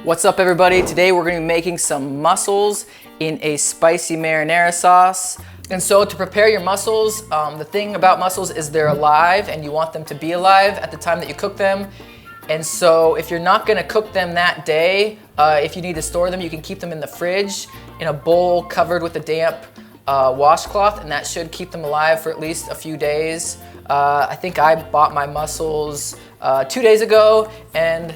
What's up everybody? Today we're going to be making some mussels in a spicy marinara sauce. And so to prepare your mussels, the thing about mussels is they're alive and you want them to be alive at the time that you cook them. And so if you're not going to cook them that day, if you need to store them, you can keep them in the fridge in a bowl covered with a damp washcloth, and that should keep them alive for at least a few days. I think I bought my mussels 2 days ago and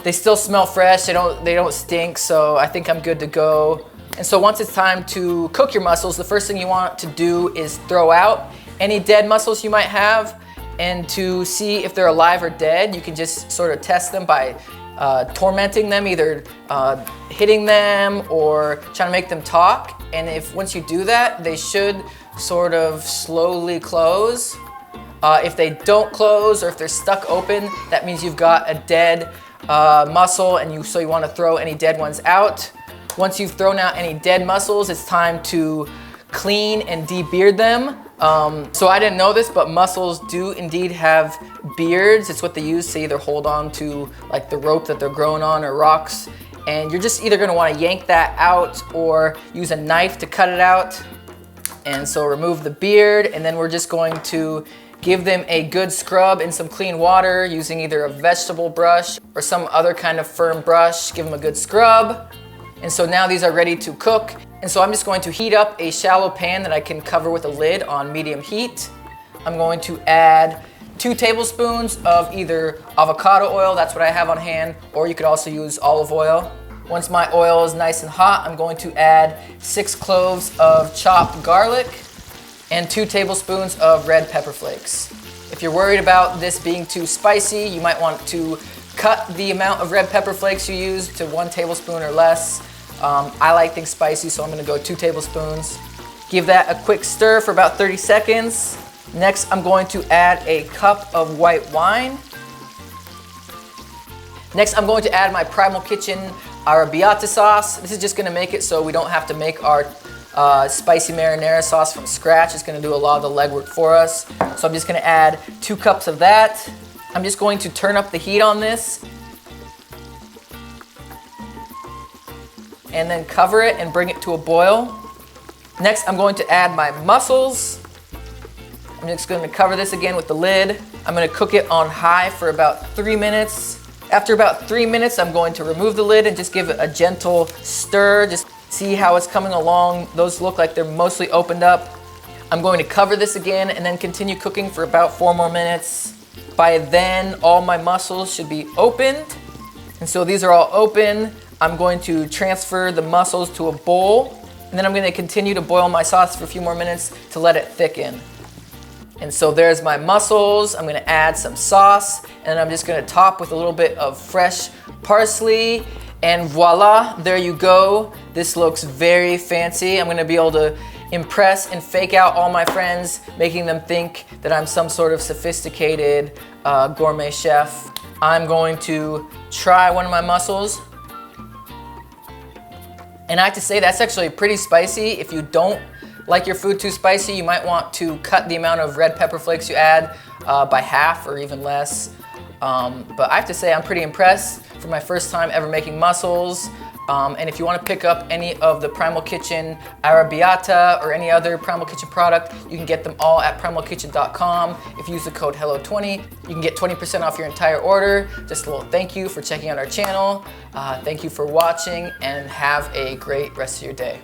they still smell fresh, they don't stink, so I think I'm good to go. And so once it's time to cook your mussels, the first thing you want to do is throw out any dead mussels you might have. And to see if they're alive or dead, you can just sort of test them by tormenting them, either hitting them or trying to make them talk. And if once you do that, they should sort of slowly close. If they don't close or if they're stuck open, that means you've got a dead mussel, and so you want to throw any dead ones out. Once you've thrown out any dead mussels, it's time to clean and de-beard them. So I didn't know this, but mussels do indeed have beards. It's what they use to either hold on to like the rope that they're growing on or rocks. And you're just either going to want to yank that out or use a knife to cut it out. And so remove the beard, and then we're just going to give them a good scrub in some clean water using either a vegetable brush or some other kind of firm brush. Give them a good scrub. And so now these are ready to cook. And so I'm just going to heat up a shallow pan that I can cover with a lid on medium heat. I'm going to add 2 tablespoons of either avocado oil, that's what I have on hand, or you could also use olive oil. Once my oil is nice and hot, I'm going to add 6 cloves of chopped garlic and 2 tablespoons of red pepper flakes. If you're worried about this being too spicy, you might want to cut the amount of red pepper flakes you use to 1 tablespoon or less. I like things spicy, so I'm gonna go 2 tablespoons. Give that a quick stir for about 30 seconds. Next, I'm going to add a cup of white wine. Next, I'm going to add my Primal Kitchen Arrabbiata sauce. This is just gonna make it so we don't have to make our spicy marinara sauce from scratch. It's gonna do a lot of the legwork for us. So I'm just gonna add 2 cups of that. I'm just going to turn up the heat on this and then cover it and bring it to a boil. Next, I'm going to add my mussels. I'm just going to cover this again with the lid. I'm going to cook it on high for about 3 minutes. After about 3 minutes, I'm going to remove the lid and just give it a gentle stir. Just see how it's coming along. Those look like they're mostly opened up. I'm going to cover this again and then continue cooking for about 4 more minutes. By then, all my mussels should be opened. And so these are all open. I'm going to transfer the mussels to a bowl, and then I'm going to continue to boil my sauce for a few more minutes to let it thicken. And so there's my mussels. I'm going to add some sauce, and I'm just going to top with a little bit of fresh parsley, and voila, there you go. This looks very fancy. I'm going to be able to impress and fake out all my friends, making them think that I'm some sort of sophisticated gourmet chef. I'm going to try one of my mussels. And I have to say, that's actually pretty spicy. If you don't like your food too spicy, you might want to cut the amount of red pepper flakes you add by half or even less. But I have to say, I'm pretty impressed for my first time ever making mussels. And if you want to pick up any of the Primal Kitchen Arrabbiata or any other Primal Kitchen product, you can get them all at primalkitchen.com. If you use the code HELLO20, you can get 20% off your entire order. Just a little thank you for checking out our channel. Thank you for watching, and have a great rest of your day.